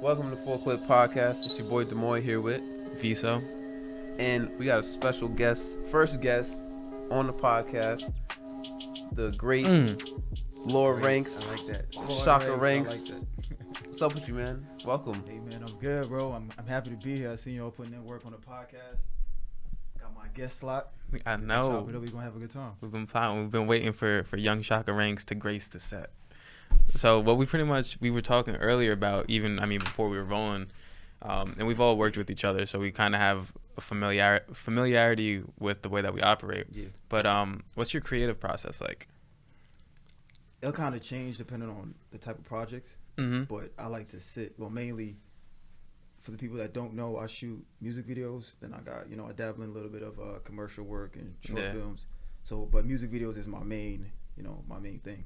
Welcome to Full Clip Podcast. It's your boy Demoy here with Viso. and we got a special guest, first guest on the podcast, the great Lord Ranks, I like that. Shakka Ranks. I like that. What's up with you, man? Welcome. Hey man, I'm good, bro. I'm happy to be here. I seen y'all putting in work on the podcast. Got my guest slot. I Chop know. it up. We gonna have a good time. We've been plotting. We've been waiting for young Shakka Ranks to grace the set. So what we were talking earlier about, before we were rolling, and we've all worked with each other, so we kind of have a familiarity with the way that we operate. Yeah. But what's your creative process like? It'll kind of change depending on the type of projects. Mm-hmm. But I like to sit. Well, mainly for the people that don't know, I shoot music videos. Then I got I dabble in a little bit of commercial work and short films. So, but music videos is my main thing.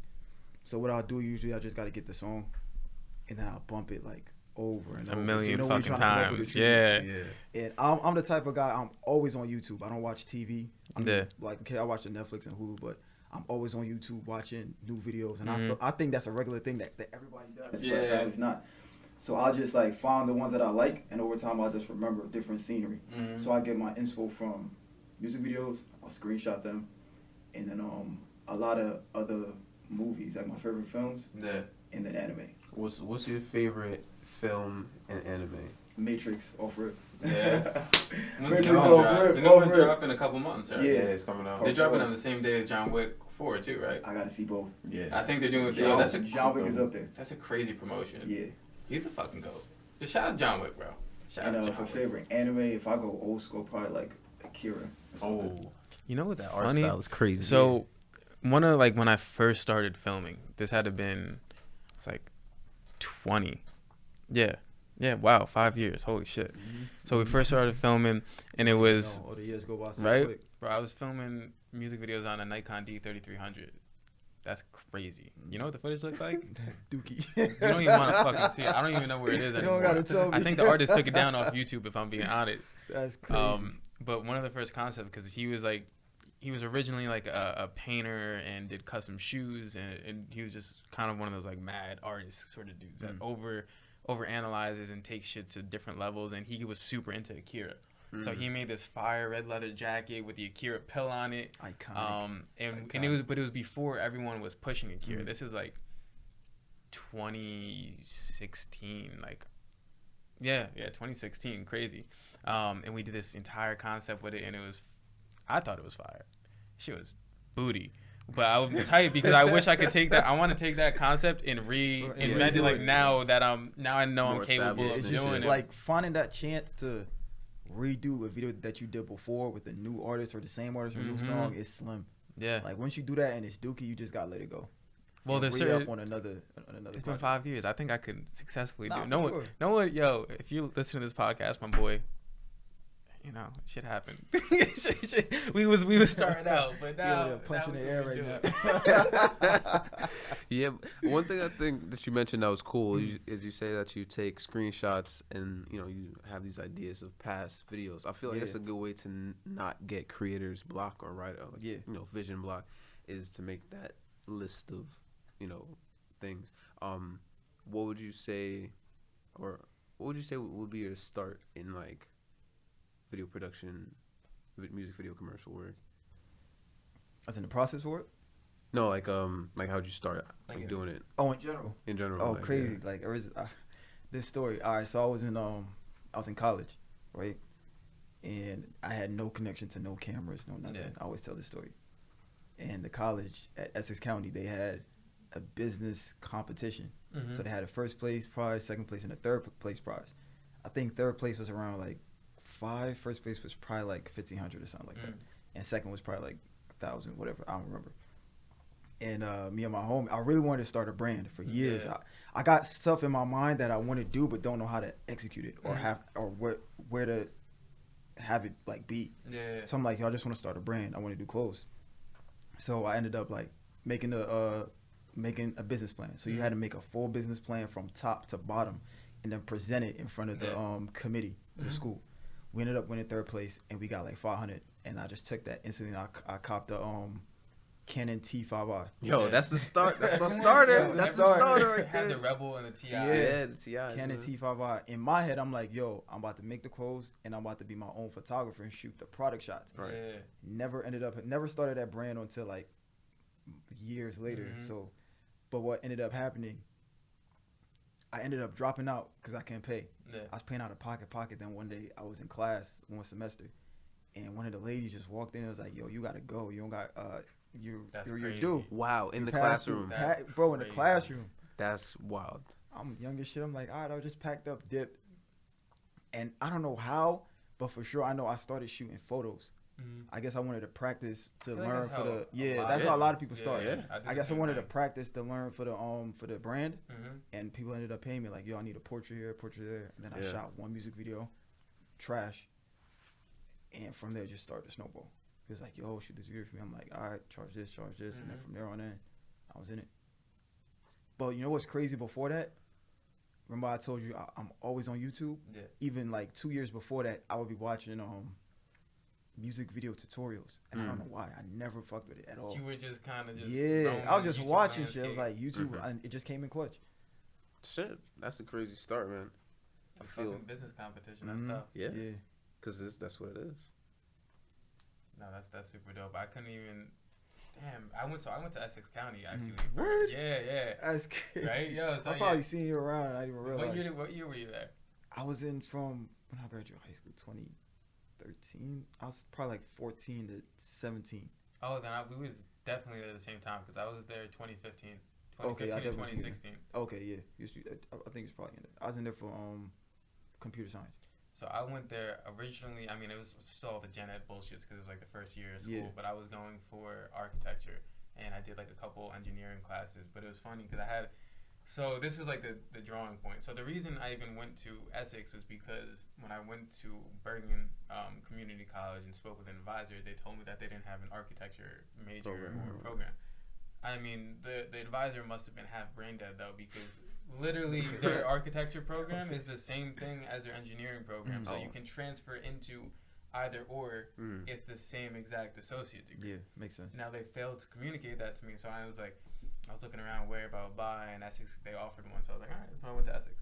So what I'll do usually, I just got to get the song, and then I'll bump it like over and A over. million when you're fucking trying to come up with a times. tune. Yeah. And I'm the type of guy, I'm always on YouTube. I don't watch TV. Yeah. I watch the Netflix and Hulu, but I'm always on YouTube watching new videos. And Mhm. I think that's a regular thing that everybody does. Yeah. But it's not. So I'll just like find the ones that I like, and over time I'll just remember different scenery. Mhm. So I get my inspo from music videos. I'll screenshot them, and then a lot of other movies, like my favorite films, Yeah. and then anime. What's your favorite film and anime? Matrix, off rip. Yeah. Matrix The off rip. new one drop in a couple months, right? Yeah. it's coming out. They're dropping on the same day as John Wick 4 too, right? I gotta see both. Yeah. I think they're doing John, that's John Wick is up there. That's a crazy promotion. Yeah. He's a fucking goat. Just shout out John Wick, bro. Shout And out for John Wick. favorite anime, if I go old school, probably like Akira or something. You know what's That art funny? style is crazy. So, one of when I first started filming, this had to been, it's like 20. Yeah, wow, 5 years. Holy shit. Mm-hmm. So we first started filming, and it was, All the years go by so right? quick. Bro, I was filming music videos on a Nikon D3300. That's crazy. You know what the footage looks like? Dookie. You don't even want to fucking see it. I don't even know where it is You anymore. don't gotta tell me. I think the artist took it down off YouTube, if I'm being honest. That's crazy. But one of the first concepts, because he was originally like a painter and did custom shoes, and he was just kind of one of those like mad artist sort of dudes that over analyzes and takes shit to different levels, and he was super into Akira. So he made this fire red leather jacket with the Akira pill on it. Iconic. And it was before everyone was pushing Akira. This is like 2016, like 2016, crazy. And we did this entire concept with it, and I thought it was fire. Shit was booty. But I was tight because I wish I could take that. I want to take that concept and reinvent it. Like now that now I know More I'm capable established of and doing shit. it. Like finding that chance to redo a video that you did before with a new artist or the same artist or a new song is slim. Yeah. Like once you do that and it's Dookie, you just gotta let it go. Well, And there's re-up certain. on another. It's been project. 5 years. I think I could successfully do Nah, it. No for one, sure. no one, yo, if you listen to this podcast, my boy, shit happened. we was starting out, but now Yeah, punch in now the we air can right do now. it. Yeah, one thing I think that you mentioned that was cool is you say that you take screenshots and you have these ideas of past videos. I feel like Yeah. that's a good way to not get creators block or writer like, Yeah. vision block, is to make that list of things. What would you say, or what would you say would be your start in like video production, music video commercial work? That's in the process for it. No, like how'd you start doing it Oh, in general. in general? Oh, like, crazy! Like this story. All right, so I was in college, right? And I had no connection to no cameras, no nothing. Yeah. I always tell this story. And the college at Essex County, they had a business competition. So they had a first place prize, second place, and a third place prize. I think third place was around like $5. First place was probably like $1,500 or something like that. And second was probably like 1,000, whatever. I don't remember. And me and my homie, I really wanted to start a brand for years. Yeah. I got stuff in my mind that I want to do, but don't know how to execute it or where to have it like be. Yeah. So I'm like, yo, I just want to start a brand. I want to do clothes. So I ended up like making a business plan. So you had to make a full business plan from top to bottom, and then present it in front of the committee of the school. We ended up winning third place, and we got like 500. And I just took that instantly. I copped Canon T5i. Yo, Yeah. that's the start. That's my starter. Yo, That's the start. starter right Had the there. Rebel and the Ti. Yeah, the T.I. Canon T5i. In my head, I'm like, yo, I'm about to make the clothes and I'm about to be my own photographer and shoot the product shots. Right. Yeah. Never started that brand until like years later. Mhm. So, but what ended up happening, I ended up dropping out because I can't pay. Yeah. I was paying out of pocket. Then one day I was in class one semester, and one of the ladies just walked in and was like, "Yo, you gotta go. You don't got That's you're crazy. due." Wow, in You the passed classroom. through. That's Bro, in the crazy. classroom. That's wild. I'm young as shit. I'm like, all right, I just packed up, dipped, and I don't know how, but for sure I know I started shooting photos. Mhm. I guess I wanted to practice to I feel like learn that's for how the a lot- That's how a lot of people start. Yeah. do I the guess I same wanted to thing. practice to learn for the brand, Mhm. and people ended up paying me like, yo, I need a portrait here, portrait there, and then I Yeah. shot one music video, trash, and from there just started to snowball. He was like, yo, shoot this video for me. I'm like, all right, charge this, and then Mhm. from there on in, I was in it. But you know what's crazy before that? Remember I told you I'm always on YouTube. Yeah. Even like 2 years before that, I would be watching music video tutorials, and I don't know why. I never fucked with it at all. You were just kind of just Yeah, roaming I was just YouTube watching shit. It was landscape. like YouTube, Mhm. and it just came in clutch. Shit, that's a crazy start, man. It's a I feel- fucking business competition. That's Mhm. tough. Yeah, Yeah. because that's what it is. No, that's super dope. I couldn't even. Damn, I went to Essex County actually. Word? Yeah. That's crazy. Right? Yo, so I probably seen you around and I didn't even realize. What year were you there? I was in from when I graduated high school, 2013. I was probably like 14 to 17. Oh, then we was definitely there at the same time because I was there 2015. Okay, 2015 I to definitely seen 2016. Okay, yeah. I think it's probably in there. I was in there for computer science. So I went there originally. I mean, it was still all the gen ed bullshits because it was like the first year of school. Yeah. But I was going for architecture, and I did like a couple engineering classes. But it was funny because I had. So this was like the drawing point. So the reason I even went to Essex was because when I went to Bergen Community College and spoke with an advisor, they told me that they didn't have an architecture major or program. I mean, the advisor must have been half brain dead though, because literally their architecture program is the same thing as their engineering program. So you can transfer into either or. It's the same exact associate degree. Yeah, makes sense. Now they failed to communicate that to me, so I was looking around where, blah, blah, blah, and Essex, they offered one, so I was like, all right, so I went to Essex.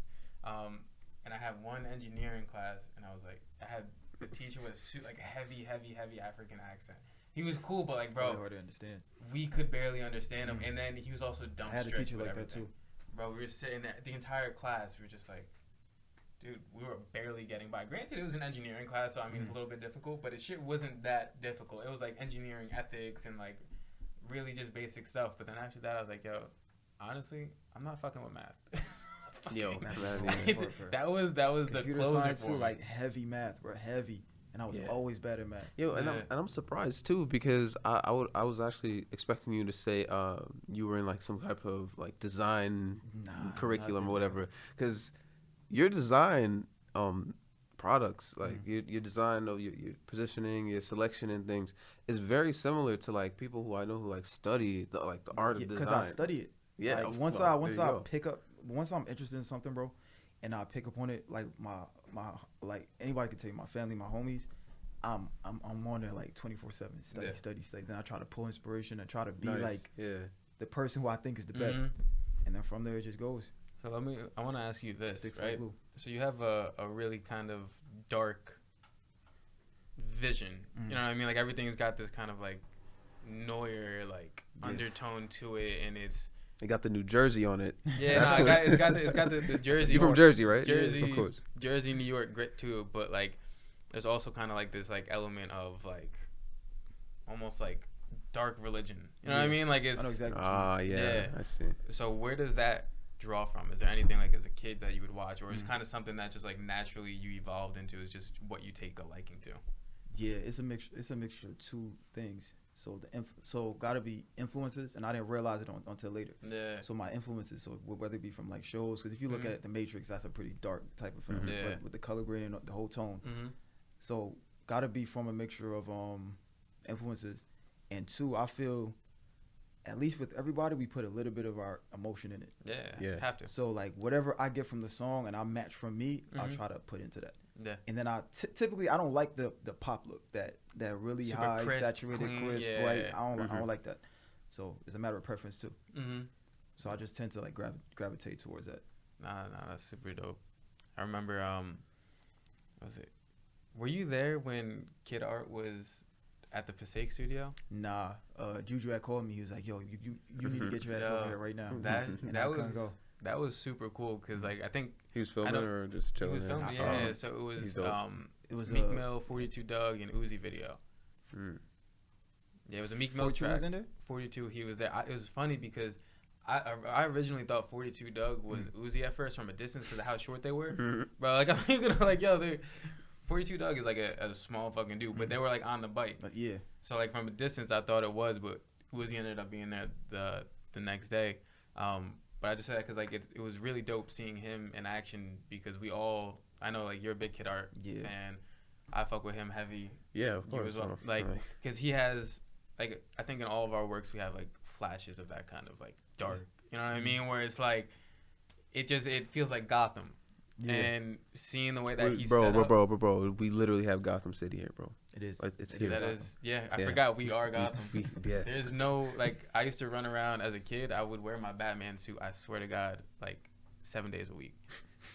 And I had one engineering class, and I was like, the teacher was like heavy African accent. He was cool, but like, bro, Really hard to understand. we could barely understand him, and then he was also dumb I had a strict teacher with like that everything. too. Bro, we were sitting there, the entire class, we were just like, dude, we were barely getting by. Granted, it was an engineering class, so I mean, it's a little bit difficult, but it shit wasn't that difficult. It was like engineering ethics and like really just basic stuff. But then after that, I was like, yo, honestly, I'm not fucking with math. Yo, that was the Computer closer science for too, me. like heavy math, bro, heavy. And I was always bad at math. Yo, and I'm surprised too because I was actually expecting you to say you were in like some type of like design curriculum or whatever, because your design products, like your design of your positioning, your selection and things is very similar to like people who I know who like study the art of design. Because I study it. Yeah, Like, once I'm interested in something, bro, and I pick up on it, like my like anybody can tell you, my family, my homies, I'm on there like 24/7, study. Then I try to pull inspiration and try to be like the person who I think is the best, and then from there it just goes. So I want to ask you this, Sticks right? like glue. So you have a really kind of dark vision. You know what I mean? Like everything's got this kind of like noir like undertone to it, and it's They got the New Jersey on it. yeah, it's got the Jersey. You from Jersey, right? Jersey, yeah, of course. Jersey, New York grit to it, but like there's also kind of like this like element of like almost like dark religion. You know what I mean? Like it's I know exactly. Yeah, I see. So where does that draw from? Is there anything like as a kid that you would watch, or is kind of something that just like naturally you evolved into? Is just what you take a liking to? Yeah, it's a mixture of two things. So so gotta be influences, and I didn't realize it until later. Yeah. So my influences, so whether it be from like shows, because if you look at The Matrix, that's a pretty dark type of film, Yeah. with the color grading, the whole tone. Mm-hmm. So gotta be from a mixture of influences, and two, I feel, at least with everybody, we put a little bit of our emotion in it. Yeah. Have to. So like whatever I get from the song and I match from me, I'll try to put into that. Yeah. And then typically I don't like the pop look, that really Super high, crisp, saturated, clean, crisp, yeah. bright. I don't like that. So it's a matter of preference too. Mm-hmm. So I just tend to like gravitate towards that. Nah, that's super dope. I remember, what was it? Were you there when Kid Art was at the Passaic studio? Nah, Juju had called me. He was like, "Yo, you need to get your ass over here right now." That was super cool because like I think he was filming or just chilling. He was filming, yeah. So it was Meek Mill, 42 Doug, and Uzi video. Yeah, it was a Meek Mill track. 42 was in there? 42, he was there. It was funny because I originally thought 42 Doug was Uzi at first from a distance because of how short they were. Bro, like I'm thinking like, yo, 42 Doug is like a small fucking dude, but they were like on the bike. Yeah. So like from a distance, I thought it was, but Uzi ended up being there the next day. But I just said that because like it was really dope seeing him in action because I know like you're a big Kid Art fan. I fuck with him heavy. Yeah, of course. As well. Like because he has like I think in all of our works we have like flashes of that kind of like dark. You know what I mean? Where it's like it feels like Gotham. Yeah. And seeing the way that he's set up. Bro, we literally have Gotham City here, bro. It is. It's here. That is, I forgot we are Gotham. Yeah. There's no, like, I used to run around as a kid. I would wear my Batman suit, I swear to God, like 7 days a week.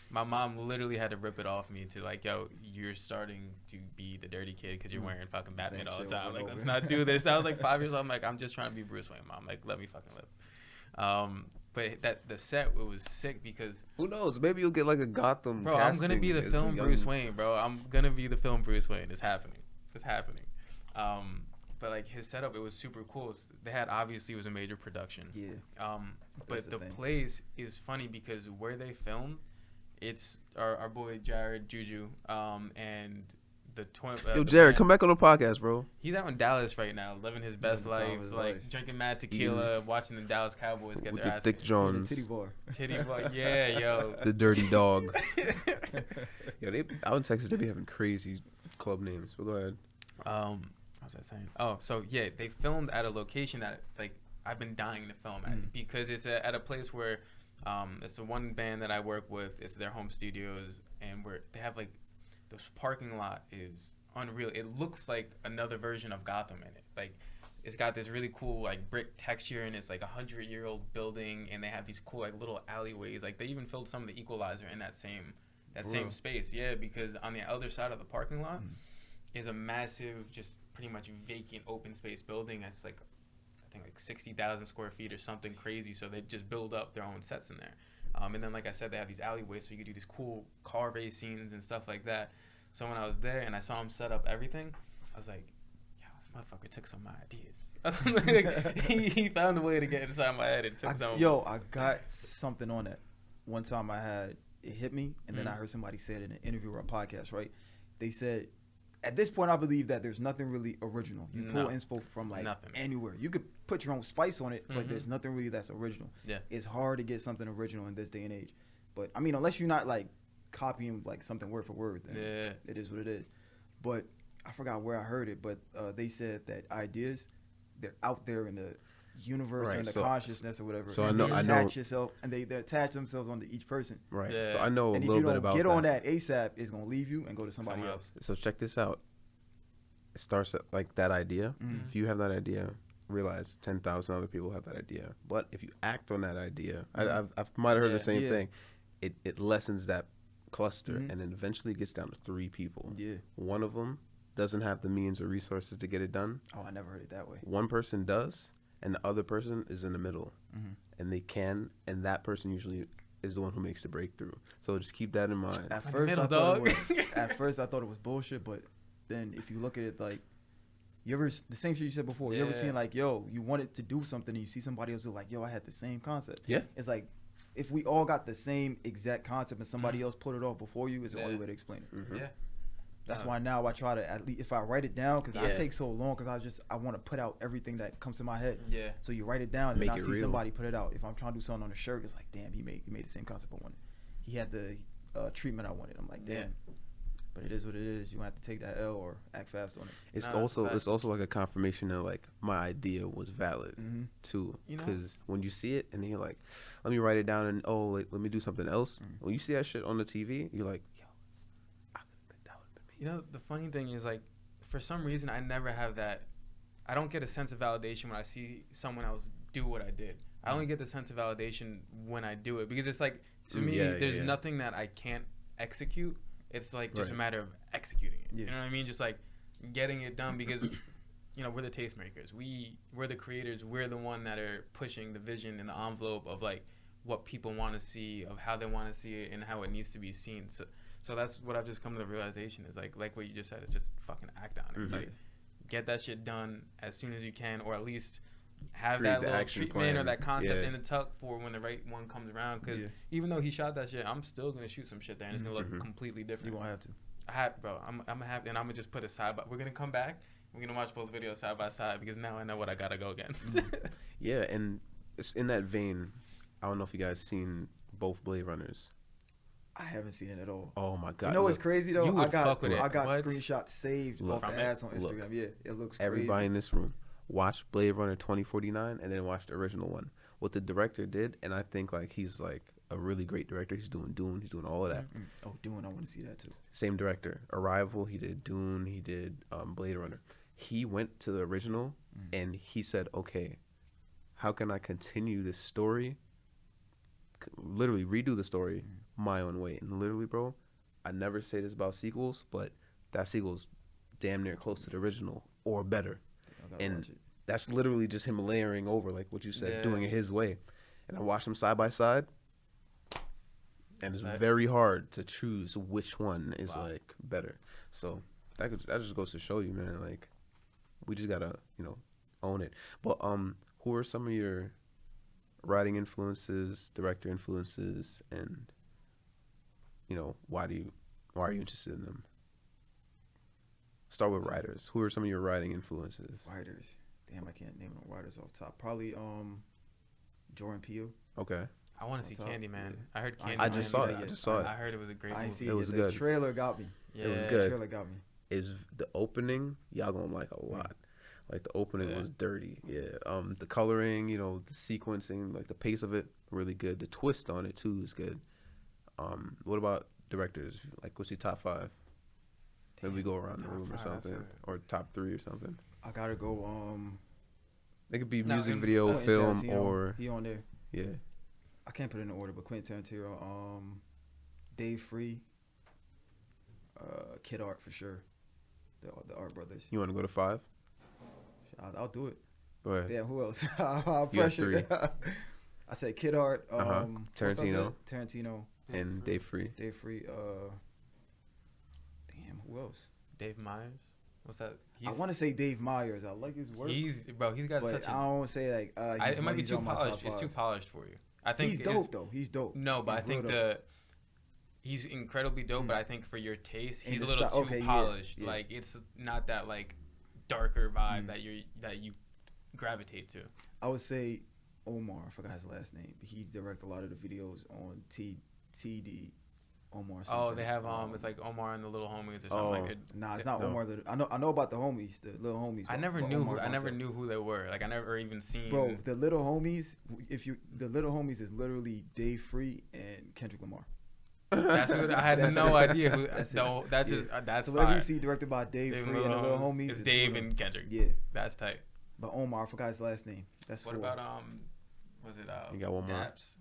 My mom literally had to rip it off me to like, yo, you're starting to be the dirty kid because you're wearing fucking Batman all the time. Like, let's not do this. I was like 5 years old. I'm like, I'm just trying to be Bruce Wayne, Mom. Like, let me fucking live. But the set, it was sick because who knows? Maybe you'll get like a Gotham. Bro, I'm gonna be the film Bruce Wayne, bro. I'm gonna be the film Bruce Wayne. It's happening. But like his setup, it was super cool. They had obviously it was a major production. Yeah. But the place is funny because where they filmed, it's our boy Jared Juju, and the twin. Yo, Jared, come back on the podcast, bro. He's out in Dallas right now, living his best life, drinking mad tequila, watching the Dallas Cowboys get with their the ass Thick Jones. Titty boy, yeah, yo. The Dirty Dog. Yo, out in Texas, they be having crazy club names. But go ahead. What was I saying? Oh, so yeah, they filmed at a location that like I've been dying to film at because it's at a place where it's the one band that I work with. It's their home studios, and they have like this parking lot is unreal. It looks like another version of Gotham in it. Like it's got this really cool like brick texture, and it's like 100-year-old building, and they have these cool like little alleyways. Like they even filled some of the Equalizer in that same space. Yeah, because on the other side of the parking lot is a massive, just pretty much vacant open space building that's like I think like 60,000 square feet or something crazy. So they just build up their own sets in there. And then, like I said, they have these alleyways so you could do these cool car race scenes and stuff like that. So when I was there and I saw him set up everything, I was like, yo, this motherfucker took some of my ideas. he found a way to get inside my head and took some of Yo, I got something on that. One time it hit me, and then I heard somebody say it in an interview or a podcast, right? They said, at this point, I believe that there's nothing really original. You pull inspo from like anywhere. You could put your own spice on it, but there's nothing really that's original. Yeah, it's hard to get something original in this day and age. But I mean, unless you're not like copying like something word for word, then it is what it is. But I forgot where I heard it, but they said that ideas, they're out there in the universe and the consciousness or whatever. So and I know yourself, and they attach themselves onto each person. Right. Yeah. So I know and a little bit about that. If you don't get on that ASAP, it's gonna leave you and go to somebody else. So check this out. It starts at like that idea. If you have that idea, realize 10,000 other people have that idea. But if you act on that idea, I might have heard the same thing. It lessens that cluster, and then eventually gets down to 3 people. Yeah. One of them doesn't have the means or resources to get it done. Oh, I never heard it that way. One person does, and the other person is in the middle, and they can, and that person usually is the one who makes the breakthrough. So just keep that in mind. At first, I thought it was bullshit, but then if you look at it like, the same shit you said before, you ever seen like, yo, you wanted to do something and you see somebody else who like, yo, I had the same concept. Yeah. It's like, if we all got the same exact concept and somebody else put it off before you, it's the only way to explain it. Yeah. That's why now I try to, at least if I write it down, because I take so long, because I want to put out everything that comes to my head. Yeah. So you write it down, and then I see real. somebody put it out. If I'm trying to do something on a shirt, it's like, damn, he made the same concept I wanted. He had the treatment I wanted. I'm like, damn. Yeah. But it is what it is. You have to take that L or act fast on it. It's also like a confirmation that like my idea was valid too. Because when you see it and then you're like, let me write it down and let me do something else. When you see that shit on the TV, you're like, yo, that would have been me. You know, the funny thing is like, for some reason I never have that. I don't get a sense of validation when I see someone else do what I did. I only get the sense of validation when I do it, because it's like, to me, there's nothing that I can't execute. It's like just a matter of executing it. You know what I mean? Just like getting it done, because you know, we're the tastemakers. We're the creators. We're the one that are pushing the vision and the envelope of like what people want to see, of how they want to see it, and how it needs to be seen. So that's what I've just come to the realization is like what you just said. It's just fucking act on it. Like, get that shit done as soon as you can, or at least have that little treatment or that concept in the tuck for when the right one comes around. Because even though he shot that shit, I'm still gonna shoot some shit there, and it's gonna look completely different. You won't have to. I'm gonna have, and I'm gonna just put it side by. We're gonna come back. We're gonna watch both videos side by side, because now I know what I gotta go against. Yeah, and it's in that vein. I don't know if you guys seen both Blade Runners. I haven't seen it at all. Oh my god! You know what's crazy though? I got what? screenshots saved off the ass on Instagram. Yeah, it looks crazy. Everybody in this room, watch Blade Runner 2049 and then watch the original one. What the director did, and I think like he's like a really great director. He's doing Dune. He's doing all of that. Oh, Dune! I want to see that too. Same director. Arrival. He did Dune. He did Blade Runner. He went to the original and he said, "Okay, how can I continue this story? Literally redo the story my own way." And literally, bro, I never say this about sequels, but that sequel's damn near close to the original or better. And that's literally just him layering over, like what you said, doing it his way. And I watched them side by side, and it's very hard to choose which one is like better. So that just goes to show you, man. Like, we just gotta, own it. But who are some of your writing influences, director influences, and why are you interested in them? Start with writers. Who are some of your writing influences? Writers. Damn, I can't name no writers off top. Probably Jordan Peele. Okay. I want to see Candyman. Yeah. I heard Candyman. I just saw it. I heard it was a great movie. It was good. The trailer got me. Yeah. It was good. The trailer got me. Is the opening, y'all gonna like a lot. Like, the opening was dirty. Yeah. The coloring, the sequencing, like the pace of it, really good. The twist on it too is good. What about directors? Like, what's your top 5? Maybe we go around the room or something, or top 3 or something. I gotta go. It could be music video, film, Tarantino, or he on there. Yeah. I can't put it in order, but Quentin Tarantino, Dave Free, Kid Art for sure. The Art brothers. You want to go to 5? I'll do it. Go ahead. Yeah, who else? I'll pressure. I said Kid Art. Tarantino. Tarantino. And Dave Free. Dave Free. Damn, who else? Dave Myers. What's that? I want to say Dave Myers. I like his work. He's got such. I don't say like. It might be too polished. It's too polished for you. I think he's dope though. He's dope. No, but I think he's incredibly dope. But I think for your taste, he's a little too polished. Yeah. Like, it's not that like darker vibe that you gravitate to. I would say Omar. I forgot his last name. He directed a lot of the videos on TD. Omar. Oh, they have it's like Omar and the Little Homies or something like it. Nah, it's not Omar. I know about the homies, the Little Homies. I never knew who they were. Like, I never even seen. Bro, the Little Homies. The Little Homies is literally Dave Free and Kendrick Lamar. That's what I had no idea who. That's so whatever you see directed by Dave Free and the Little Homies. It's Dave and Kendrick. Yeah, that's tight. But Omar, I forgot his last name. That's what 4. about was it You got one more. Daps?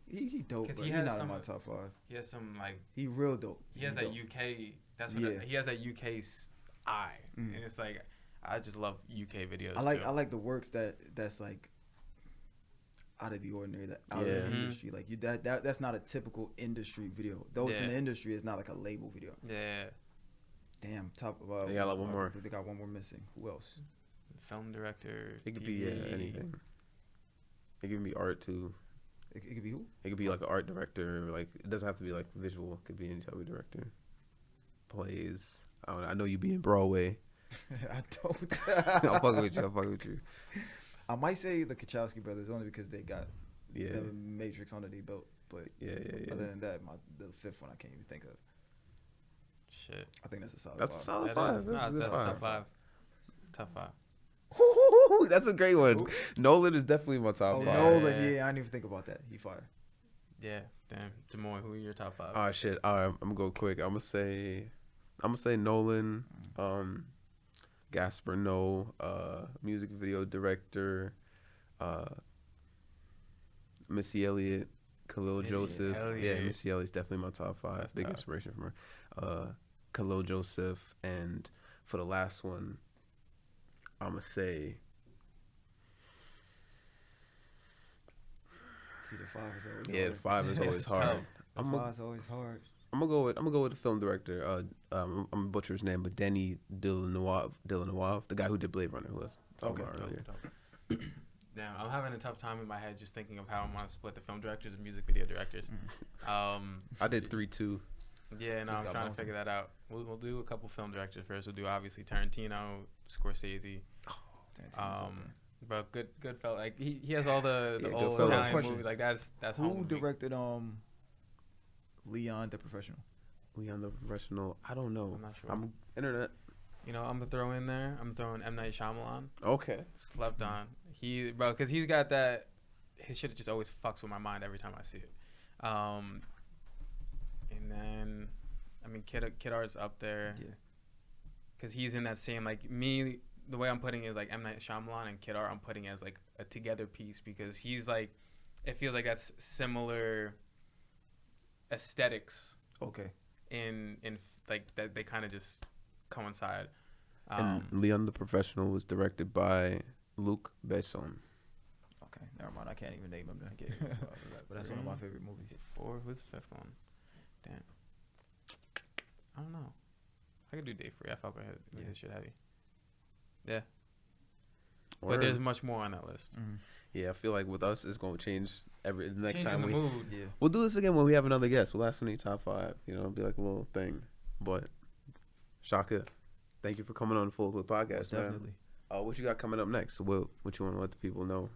He dope, but he's not in my top 5. He has some like. He real dope. He has that UK. That's what he has, that UK's eye, and it's like, I just love UK videos. I like the works that's like out of the ordinary, that out of the industry. Like, that's not a typical industry video. Though it's in the industry, it's not like a label video. Yeah. Damn, top. They got like one more. They got one more missing. Who else? Film director. It could be anything. It could be art too. It could be who? It could be like an art director. Like, it doesn't have to be like visual. It could be any type of director. Plays. I know you be in Broadway. I don't. I'll fuck with you. I might say the Kachowski brothers only because they got the Matrix under their belt. But other than that, the 5th one I can't even think of. Shit. I think that's a solid 5. That's a solid 5. That's a top 5. Top 5. That's a great one. Nolan is definitely my top 5. Nolan, I didn't even think about that. He fire. Yeah, damn. Jamoy, who are your top 5? Oh shit. All right, I'm gonna go quick. I'm gonna say Nolan. Gasper No, music video director, uh, Missy Elliott, Khalil Missy Joseph. Elliott. Yeah, Missy Elliott's definitely my top 5. That's Big tough. inspiration from her. Khalil Joseph, and for the last one, I'm gonna say. See, the 5 is always Yeah, hard. the 5 is always It's hard. tough. The I'm 5 is always hard. gonna go with the film director. I'm gonna butcher his name, but Denis Villeneuve, the guy who did Blade Runner, who was talking about earlier. Damn, I'm having a tough time in my head just thinking of how I want to split the film directors and music video directors. I did 3-2. Yeah, no, He's I'm got trying to bones. figure that out. We'll do a couple film directors first. We'll do obviously Tarantino, Scorsese. But good fella. Like he has all the Yeah, old Goodfellas. Italian Question. movies. Like that's Who home. directed Leon the Professional? Leon the Professional. I don't know. I'm not sure. I'm internet. You know, I'm gonna throw in there. I'm throwing M Night Shyamalan. Okay. Slept on. Because he's got that. His shit just always fucks with my mind every time I see it. And then, I mean, Kid Art's up there. Yeah. Because he's in that same, like, me, the way I'm putting it is like M. Night Shyamalan, and Kid Art I'm putting as like a together piece, because he's like, it feels like that's similar aesthetics Okay. in like that they kind of just coincide. And Leon the Professional was directed by Luc Besson. Okay. Never mind. I can't even name him then. Okay. But that's one of my favorite movies. 4. Who's the 5th one? Damn. I don't know. I could do Dave Free. I fuck with his shit heavy. Yeah. Or, But there's much more on that list. Mm-hmm. yeah, I feel like with us, it's gonna change the next Changing time the we. mood. Yeah. We'll do this again when we have another guest. We'll ask them top 5. You know, it'll be like a little thing. But Shakka, thank you for coming on the Full Clip Podcast, man. Definitely. What you got coming up next? So what you want to let the people know?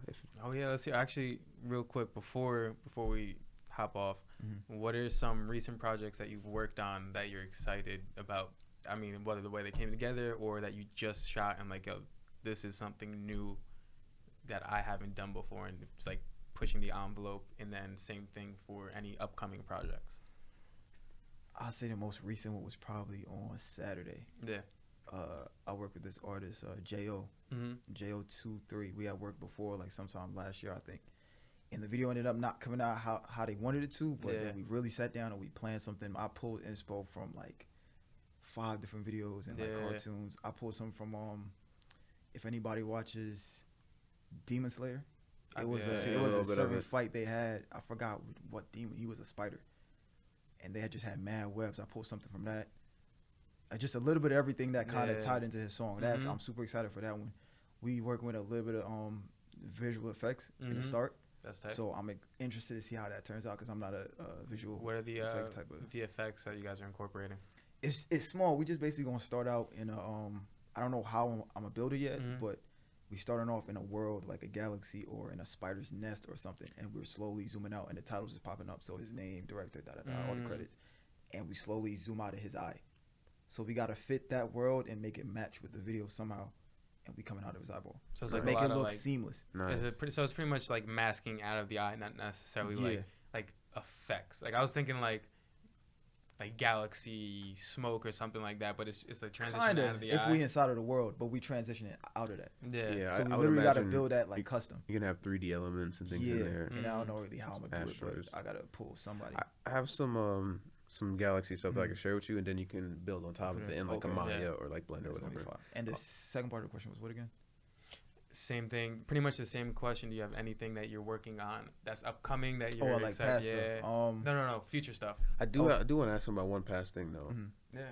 Oh yeah, let's see. Actually, real quick before we hop off, Mm-hmm. what are some recent projects that you've worked on that you're excited about? I mean, whether the way they came together or that you just shot and like, yo, this is something new that I haven't done before, and it's like pushing the envelope. And then same thing for any upcoming projects. I'll say the most recent one was probably on Saturday. Yeah. I worked with this artist, J.O. Mm-hmm. J.O. 23. We had worked before, like sometime last year, I think. And the video ended up not coming out how they wanted it to, but then we really sat down and we planned something. I pulled inspo from like 5 different videos and like cartoons. I pulled some from if anybody watches Demon Slayer, it was a certain fight they had. I forgot what demon. He was a spider, and they had just had mad webs. I pulled something from that. Just a little bit of everything that kind of tied into his song. I'm super excited for that one. We working with a little bit of visual effects in the start. That's tight. So I'm interested to see how that turns out, because I'm not a visual What are the effects type of. VFX that you guys are incorporating? It's small. We just basically gonna start out in a I don't know how I'm a builder yet, but we starting off in a world like a galaxy or in a spider's nest or something, and we're slowly zooming out, and the titles is popping up. So his name, director, all the credits, and we slowly zoom out of his eye. So we gotta fit that world and make it match with the video somehow, and we coming out of his eyeball. So it's like like make a lot it of look like, seamless. Nice. So it's pretty much like masking out of the eye, not necessarily like effects. Like I was thinking like galaxy smoke or something like that, but it's like transition out of the eye. If we inside of the world, but we transition it out of that. Yeah. So we I would literally got to imagine build that like custom. You can have 3D elements and things in there. And I don't know really how I'm gonna do it, Astros. but I gotta pull somebody. I have some Galaxy stuff that I can share with you, and then you can build on top of it in like a Maya or like Blender or That's gonna be whatever. fine. And the second part of the question was what again? Same thing, pretty much the same question. Do you have anything that you're working on that's upcoming that you're like excited? past Yeah. stuff. No, future stuff. I do want to ask him about one past thing though. Yeah.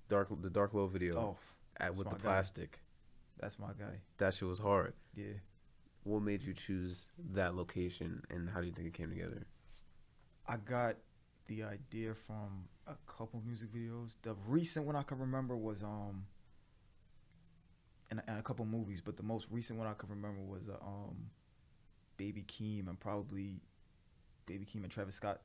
The Dark Low video with the my guy. plastic. That's my guy. That shit was hard. Yeah. What made you choose that location, and how do you think it came together? I got the idea from a couple music videos. The recent one I can remember was and a couple movies, but the most recent one I can remember was Baby Keem and probably Baby Keem and Travis Scott.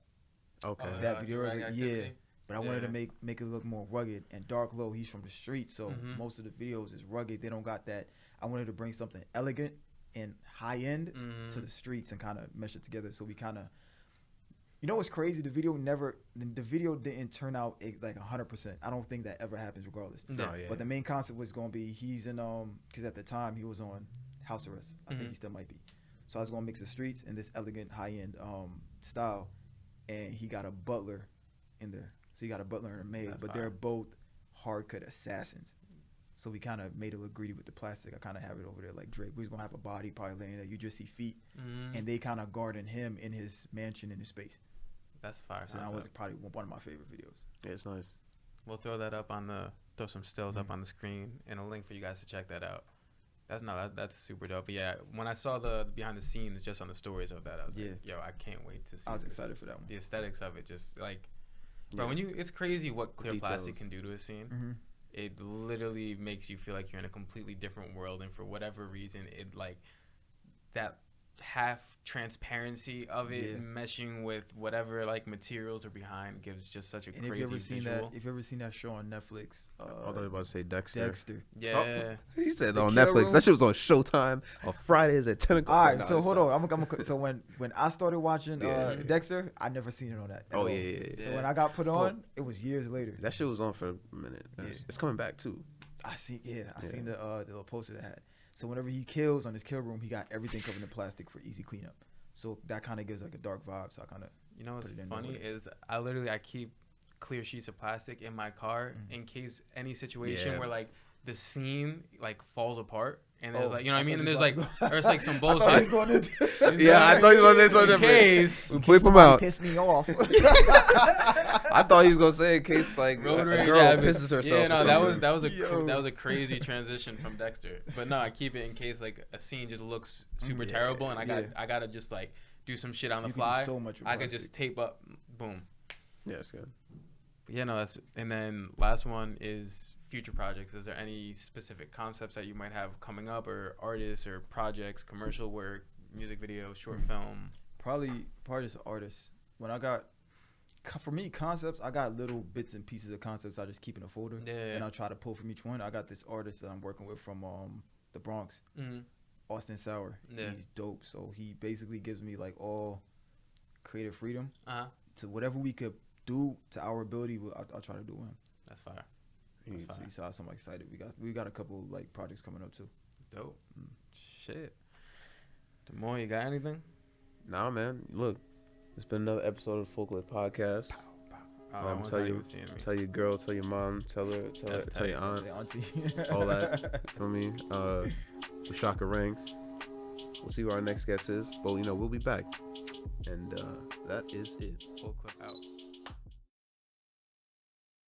Okay. That video, but I wanted to make it look more rugged. And Dark Low, he's from the street, so most of the videos is rugged. They don't got that. I wanted to bring something elegant and high end to the streets and kind of mesh it together. So we kind of You know what's crazy? The video didn't turn out like 100%. I don't think that ever happens regardless. No, yeah. But the main concept was gonna be he's in because at the time he was on house arrest. I think he still might be. So I was gonna mix the streets and this elegant high end style, and he got a butler in there. So he got a butler and a maid, but they're both hard cut assassins. So we kind of made it look greedy with the plastic. I kind of have it over there like Drake. We're gonna have a body probably laying there. You just see feet, and they kind of guarding him in his mansion in his space. That's fire. So that was probably one of my favorite videos. Yeah, it's nice. We'll throw some stills up on the screen and a link for you guys to check that out. That's super dope. But yeah, when I saw the behind the scenes just on the stories of that, I was like, yo, I can't wait to see. I was excited for that one. The aesthetics of it, just like, bro, it's crazy what clear plastic can do to a scene. Mm-hmm. It literally makes you feel like you're in a completely different world, and for whatever reason, it like that half transparency of it meshing with whatever like materials are behind gives just such a crazy visual. If you ever seen that show on Netflix, I thought you were about to say Dexter. Yeah. Oh, he said on Netflix. That shit was on Showtime on Fridays at 10 o'clock. All right, so hold on. So when I started watching Dexter, I never seen it on that. Oh yeah. So when I got put on, it was years later. That shit was on for a minute. It's coming back too. I seen the little poster that had. So whenever he kills on his kill room, he got everything covered in plastic for easy cleanup. So that kind of gives like a dark vibe. So I kind of what's funny is I keep clear sheets of plastic in my car in case any situation where like the scene like falls apart and there's like, you know what I mean, and there's like some bullshit. I thought you were gonna say something. In case bleep him out. Piss me off. I thought he was gonna say in case like a girl pisses herself. Yeah, no, that was a crazy transition from Dexter. But no, I keep it in case like a scene just looks super terrible and I gotta just like do some shit on the fly. So much I could just tape up, boom. Yeah, it's good. But yeah, no, that's, and then last one is future projects. Is there any specific concepts that you might have coming up, or artists or projects, commercial work, music video, short film? Probably just artists. For me, concepts, I got little bits and pieces of concepts I just keep in a folder, and I'll try to pull from each one. I got this artist that I'm working with from the Bronx, Austin Sauer. He's dope. So he basically gives me like all creative freedom. So whatever we could do to our ability, I'll try to do with him. That's fire. So I'm excited. We got a couple like projects coming up too. Dope. Shit. Demoy, you got anything? Nah, man. Look, it's been another episode of the Full Clip Podcast. Tell your girl, tell your mom, tell your aunt, auntie, all that. I mean, Shakka Ranks. We'll see who our next guest is, but we'll be back. And that is it. Full Clip out.